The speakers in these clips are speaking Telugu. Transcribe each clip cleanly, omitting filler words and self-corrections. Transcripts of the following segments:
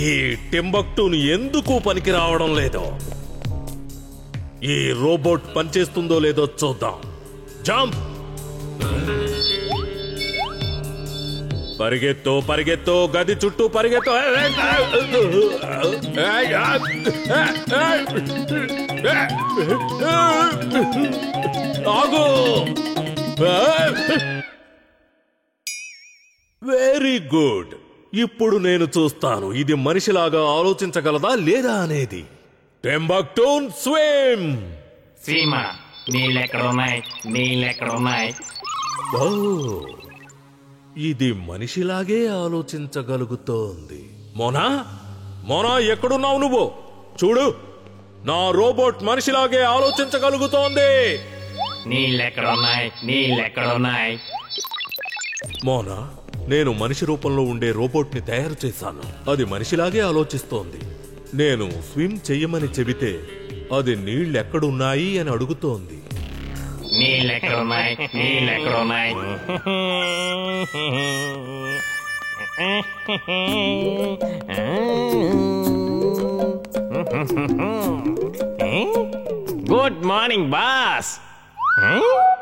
ఈ టింబక్టూను ఎందుకు పనికి రావడం లేదో, ఈ రోబోట్ పనిచేస్తుందో లేదో చూద్దాం. జంప్! పరిగెత్తు పరిగెత్తు, గది చుట్టూ పరిగెత్తు. ఆగు! Very good. ఇప్పుడు నేను చూస్తాను ఇది మనిషిలాగా ఆలోచించగలదా లేదా అనేది. టింబక్టూన్ స్విమ్! సీమా, నీళ్ళెక్కడున్నాయి? నీళ్ళెక్కడున్నాయి? ఓ, ఇది మనిషిలాగే ఆలోచించగలుగుతోంది. మోనా, మోనా, ఎక్కడున్నావు నువ్వు? చూడు, నా రోబోట్ మనిషిలాగే ఆలోచించగలుగుతోంది. నీళ్ళెక్కడున్నాయి? నీళ్ళెక్కడున్నాయి? మోనా, నేను మనిషి రూపంలో ఉండే రోబోట్ ని తయారు చేశాను. అది మనిషిలాగే ఆలోచిస్తోంది. నేను స్విమ్ చెయ్యమని చెబితే అది నీళ్ళెక్కడున్నాయి అని అడుగుతోంది. నీళ్ళెక్కడున్నాయి? నీళ్ళెక్కడున్నాయి? Good morning boss.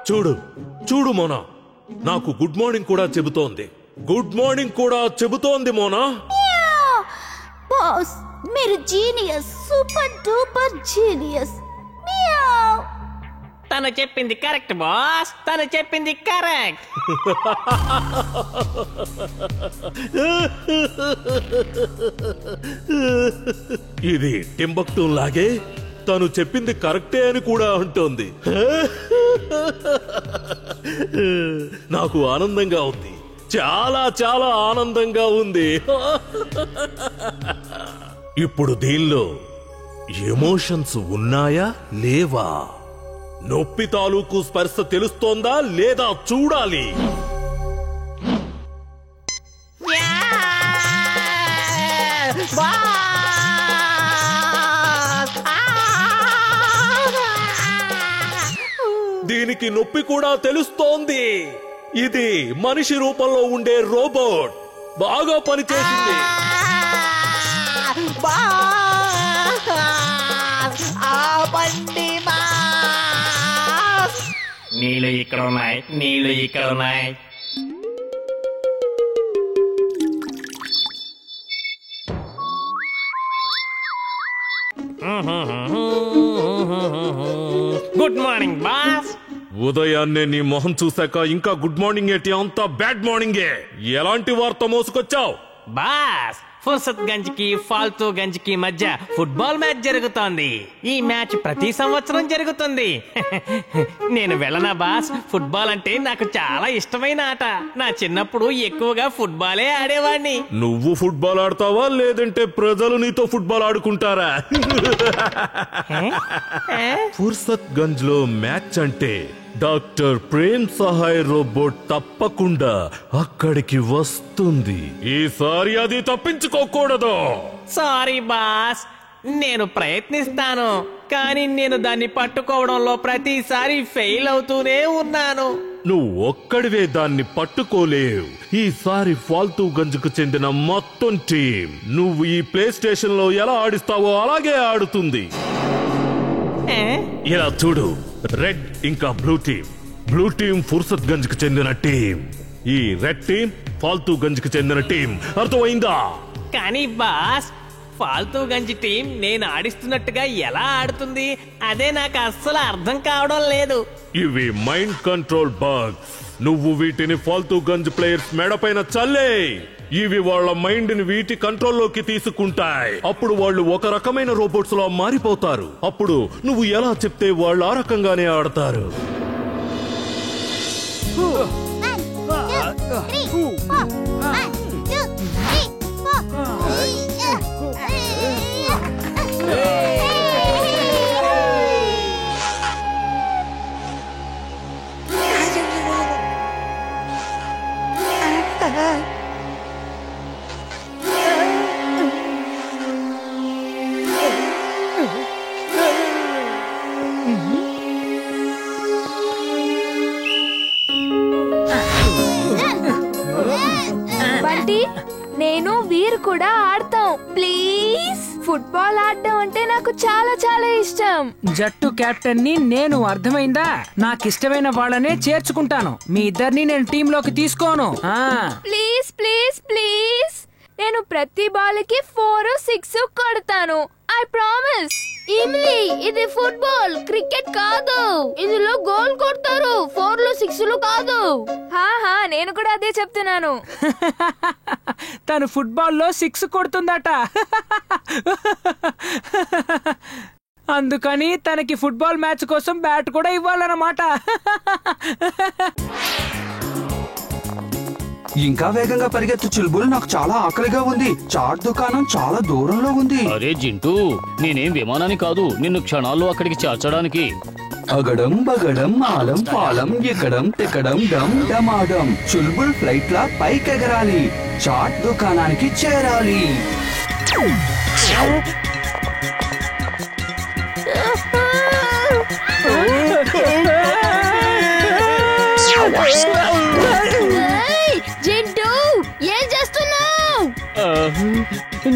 చూడు చూడు మోనా, నాకు గుడ్ మార్నింగ్ కూడా చెబుతోంది. గుడ్ మార్నింగ్ కూడా చెబుతోంది మోనా. బాస్, మీరు genius, super duper genius. Meow. తను చెప్పింది కరెక్ట్ బాస్, తను చెప్పింది కరెక్ట్. ఇది టింబక్టూన్ లాగే తను చెప్పింది కరెక్టే అని కూడా అంటోంది. నాకు ఆనందంగా ఉంది, చాలా చాలా ఆనందంగా ఉంది. ఇప్పుడు దీనిలో ఎమోషన్స్ ఉన్నాయా లేవా? నొప్పి తాలూకు స్పర్శ తెలుస్తోందా లేదా చూడాలి. దీనికి నొప్పి కూడా తెలుస్తోంది. ఇది మనిషి రూపంలో ఉండే రోబోట్ బాగా పనిచేసింది. నీళ్ళు ఇక్కడ ఉన్నాయి, నీళ్ళు ఇక్కడ ఉన్నాయి. Good morning boss. ఉదయాన్నే నీ మొహం చూశాక ఇంకా గుడ్ మార్నింగ్ ఏంటి? అంతా బ్యాడ్ మార్నింగే. ఎలాంటి వార్త మోసుకొచ్చావు? బాస్, ఫుర్సత్ గంజ్ కి ఫాల్తూ గంజ్ కి మధ్య ఫుట్బాల్ మ్యాచ్ జరుగుతోంది. ఈ మ్యాచ్ ప్రతి సంవత్సరం జరుగుతుంది. నేను వెళ్ళనా బాస్? ఫుట్బాల్ అంటే నాకు చాలా ఇష్టమైన ఆట. నా చిన్నప్పుడు ఎక్కువగా ఫుట్బాలే ఆడేవాడిని. నువ్వు ఫుట్బాల్ ఆడతావా లేదంటే ప్రజలు నీతో ఫుట్బాల్ ఆడుకుంటారా? ఫుర్సత్ గంజ్ లో మ్యాచ్ అంటే డాక్టర్ ప్రేమ్ సహాయ్ రోబోట్ తప్పకుండా అక్కడికి వస్తుంది. ఈసారి అది తప్పించుకోకూడదు. సారీ బాస్, నేను ప్రయత్నిస్తాను, కానీ నేను దాన్ని పట్టుకోవడంలో ప్రతిసారి ఫెయిల్ అవుతూనే ఉన్నాను. నువ్వు ఒక్కడివే దాన్ని పట్టుకోలేవు. ఈసారి ఫాల్తూ గంజ్కు చెందిన మొత్తం టీం నువ్వు ఈ ప్లే స్టేషన్ లో ఎలా ఆడిస్తావో అలాగే ఆడుతుంది. ఇలా చూడు, రెడ్ ఇంకా blue team. Blue team Fursatganj కు చెందిన టీం, ఈ రెడ్ టీం ఫాల్తూ గంజ్ కు చెందిన టీం. అర్థమైందా? కానీ బాస్, ఫాల్తూ గంజ్ టీం నేను ఆడిస్తున్నట్టుగా ఎలా ఆడుతుంది? అదే నాకు అస్సలు అర్థం కావడం లేదు. ఇవి మైండ్ కంట్రోల్ బగ్స్. నువ్వు వీటిని ఫాల్తూ గంజ్ ప్లేయర్స్ మెడపైన చల్లే. ఇవి వాళ్ళ మైండ్ ని వీటి కంట్రోల్లోకి తీసుకుంటాయి. అప్పుడు వాళ్ళు ఒక రకమైన రోబోట్స్ లో మారిపోతారు. అప్పుడు నువ్వు ఎలా చెప్తే వాళ్ళు ఆ రకంగానే ఆడతారు. నేను వీరు కూడా ఆడతాం ప్లీజ్. ఫుట్బాల్ ఆడడం అంటే నాకు చాలా చాలా ఇష్టం. జట్టు కెప్టెన్ ని నేను, అర్థమైందా? నాకిష్టమైన వాళ్ళనే చేర్చుకుంటాను. మీ ఇద్దరిని నేను టీంలోకి తీసుకోను. ప్లీజ్ ప్లీజ్ ప్లీజ్, నేను ప్రతి బాల్ కి 4, 6 కొడతాను. I promise. ఇమ్లీ, ఇది ఫుట్బాల్, క్రికెట్ కాదు. ఇందులో గోల్ కొడతారు, 4లు 6లు కాదు. హాహా, నేను కూడా అదే చెప్తున్నాను. తను ఫుట్బాల్లో 6 కొడుతుందట. అందుకని తనకి ఫుట్బాల్ మ్యాచ్ కోసం బ్యాట్ కూడా ఇవ్వాలన్నమాట. ఇంకా వేగంగా పరిగెత్తు చుల్బుల్, నాకు చాలా ఆకలిగా ఉంది. చాట్ దుకాణం చాలా దూరంలో ఉంది. అరే జింటూ, నేనేం విమానాన్ని కాదు నిన్ను క్షణాల్లో అక్కడికి చేర్చడానికి. అగడం బగడం ఆలం పాలం ఎక్కడం తిక్కడం డమ్ డమాడం. చుల్బుల్ ఫ్లైట్ లా పైకెగరాలి, చాట్ దుకాణానికి చేరాలి. జింటూ, ఏం చేస్తున్నావు?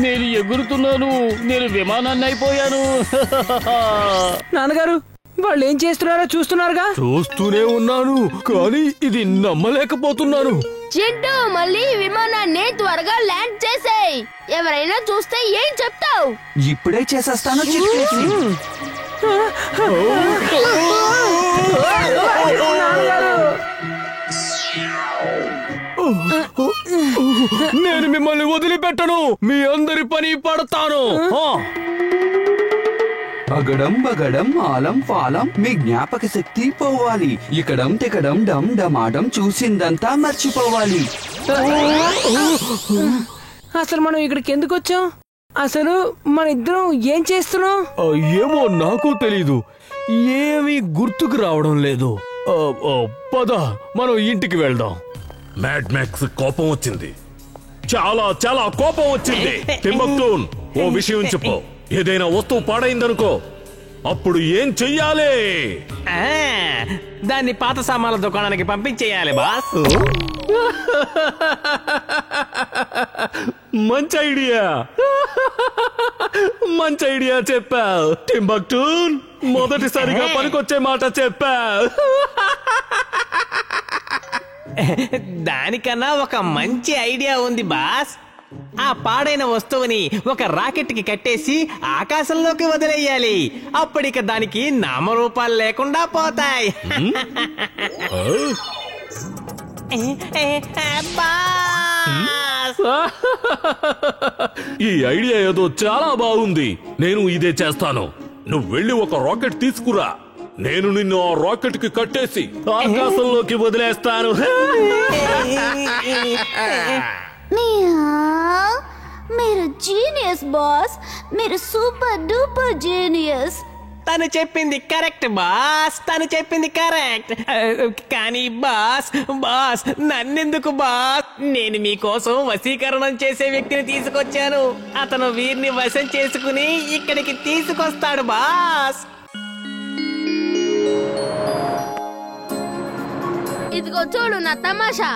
నేను ఎగురుతున్నాను, నేను విమానాన్ని అయిపోయాను. నాన్నగారు, వాళ్ళు ఏం చేస్తున్నారో చూస్తున్నారుగా? చూస్తూనే ఉన్నాను, కానీ ఇది నమ్మలేకపోతున్నాను. జింటూ, మళ్ళీ విమానాన్ని త్వరగా ల్యాండ్ చేసేయ్. ఎవరైనా చూస్తే ఏం చెప్తావు? ఇప్పుడే చేసేస్తాను చిట్కేసి. నేను మిమ్మల్ని వదిలిపెట్టను, మీ అందరి పని పడతాను. అగడం బగడం ఆలం ఫాలం, మీ జ్ఞాపక శక్తి పోవాలి. ఇకడం తికడం డమ్ డమాడం, చూసిందంతా మర్చిపోవాలి. అసలు మనం ఇక్కడికి ఎందుకు వచ్చాం? అసలు మన ఇద్దరం ఏం చేస్తున్నాం? ఏమో నాకు తెలీదు, ఏమీ గుర్తుకు రావడం లేదు. పద, మనం ఇంటికి వెళ్దాం. మ్యాడ్ మ్యాక్స్ కోపం వచ్చింది, చాలా చాలా కోపం వచ్చింది. టింబక్టూన్, ఓ విషయం చెప్పు. ఏదైనా వస్తువు పాడైందనుకో, అప్పుడు ఏం చెయ్యాలి? దాన్ని పాత సామాన్ల దుకాణానికి పంపించేయాలి బాస్. మంచి ఐడియా, మంచి ఐడియా చెప్పావు టింబక్టూన్. మొదటిసారిగా పనికొచ్చే మాట చెప్పావు. దానికన్నా ఒక మంచి ఐడియా ఉంది బాస్. ఆ పాడైన వస్తువుని ఒక రాకెట్ కి కట్టేసి ఆకాశంలోకి వదిలేయాలి. అప్పటిక దానికి నామరూపాలు లేకుండా పోతాయి. ఈ ఐడియా ఏదో చాలా బాగుంది, నేను ఇదే చేస్తాను. నువ్వు వెళ్ళి ఒక రాకెట్ తీసుకురా, నేను నిన్ను ఆ రాకెట్ కి కట్టేసి ఆకాశంలోకి వదిలేస్తాను. మీరు జీనియస్ బాస్, మీరు సూపర్ డూపర్ జీనియస్. తను చెప్పింది కరెక్ట్ బాస్, తను చెప్పింది కరెక్ట్. కానీ బాస్, బాస్ నన్నెందుకు బాస్? నేను మీకోసం వశీకరణం చేసే వ్యక్తిని తీసుకొచ్చాను. అతను వీరిని వశం చేసుకుని ఇక్కడికి తీసుకొస్తాడు బాస్. ఇదిగో చూడు నా తమాషా.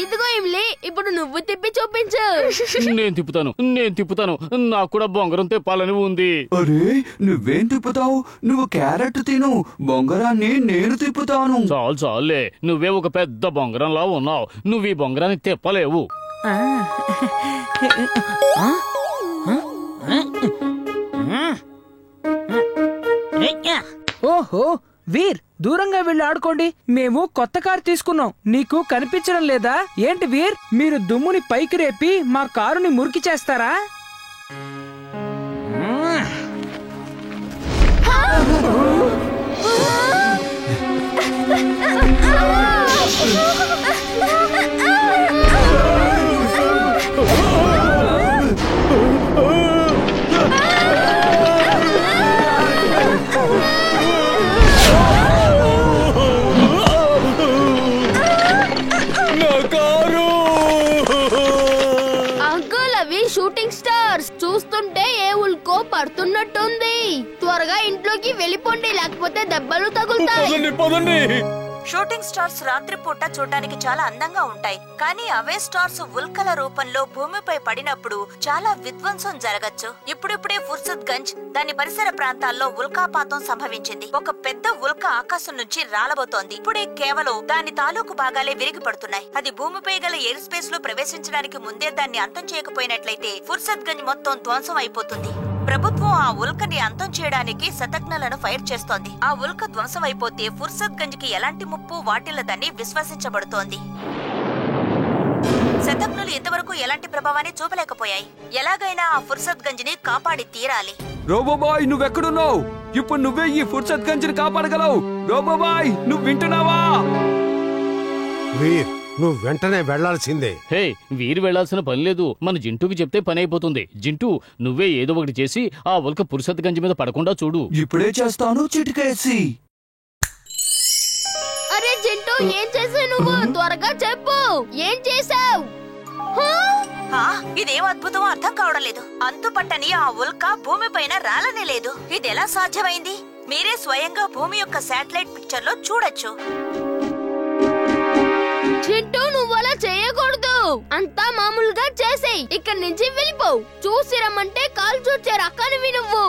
ఇదిగో ఇమ్లీ, ఇప్పుడు నువ్వు తిప్పి చూపించు. నేను తిప్పుతాను, నాకు కూడా బొంగరం తిప్పాలని ఉంది. అరే, నువ్వేం తిప్పుతావు? నువ్వు క్యారెట్ తిను, బొంగరాన్ని నేను తిప్పుతాను. చాలే, నువ్వే ఒక పెద్ద బొంగరంలా ఉన్నావు. నువ్వు ఈ బొంగరాన్ని తిప్పలేవు. ఓహో, వీర్, దూరంగా వెళ్ళి ఆడుకోండి. మేము కొత్త కారు తీసుకున్నాం, నీకు కనిపించడం లేదా ఏంటి వీర్? మీరు దుమ్ముని పైకి రేపి మా కారుని మురికి చేస్తారా? అంకుల్, అవి షూటింగ్ స్టార్. స్టార్స్ చూస్తుంటే ఏ ఉల్కో పడుతున్నట్టుంది. త్వరగా ఇంట్లోకి వెళ్ళిపోండి, లేకపోతే దెబ్బలు తగులుతాయి. షూటింగ్ స్టార్స్ రాత్రిపూట చూడడానికి చాలా అందంగా ఉంటాయి, కానీ అవే స్టార్స్ ఉల్కల రూపంలో భూమిపై పడినప్పుడు చాలా విధ్వంసం జరగచ్చు. ఇప్పుడిప్పుడే ఫుర్సత్ గంజ్ దాని పరిసర ప్రాంతాల్లో ఉల్కాపాతం సంభవించింది. ఒక పెద్ద ఉల్క ఆకాశం నుంచి రాలబోతోంది. ఇప్పుడే కేవలం దాని తాలూకు భాగాలే విరిగి పడుతున్నాయి. అది భూమిపై గల ఎయిర్ స్పేస్ లో ప్రవేశించడానికి ముందే దాన్ని అంతం చేయకపోయినట్లయితే ఫుర్సత్ గంజ్ మొత్తం ధ్వంసం అయిపోతుంది. ప్రభుత్వం ఆ ఉల్కని అంతం చేయడానికి శతఘ్నులను ఫైర్ చేస్తోంది. ఆ ఉల్క ధ్వంసం అయిపోతే ఫుర్సత్ గంజ్ కి ఎలాంటి ముప్పు వాటిల్లదని విశ్వసించబడుతోంది. శతఘ్నులు ఇంతవరకు ఎలాంటి ప్రభావాన్ని చూపలేకపోయాయి. ఎలాగైనా ఆ ఫుర్సత్ గంజ్ ని కాపాడి తీరాలి. రోబోబాయ్ నువ్వెక్కడున్నావు? ఇప్పుడు నువ్వే ఈ ఫుర్సత్ గంజ్ ని కాపాడగలవు. రోబోబాయ్ నువ్వు వింటున్నావా? వీర్, నువ్వు వెంటనే వెళ్లాల్సిందే. హే, వీరు వెళ్లాల్సిన పని లేదు. మన జింటూకి చెప్తే పని అయిపోతుంది. జింటూ, నువ్వే ఏదో ఒకటి చేసి ఆ ఉల్క ఫుర్సత్ గంజ్ మీద పడకుండా చూడు. ఇప్పుడే చేస్తాను చిటికేసి. అరే జింటూ, ఏం చేసావు నువ్వు? త్వరగా చెప్పు, ఏం చేసావు? ఇదేం అద్భుతం అర్థం కావడం లేదు. అంతుపట్టని ఆ ఉల్క భూమిపైన రాలనే లేదు. ఇదెలా సాధ్యమైంది? మీరే స్వయంగా భూమి యొక్క శాటిలైట్ పిక్చర్ లో చూడొచ్చు. చింటూ, నువ్వు అలా చేయకూడదు. అంతా మామూలుగా చేసేయ్. ఇక్కడి నుంచి వెళ్ళిపో. చూసి రమ్మంటే కాల్ చూచే రకానివి నువ్వు.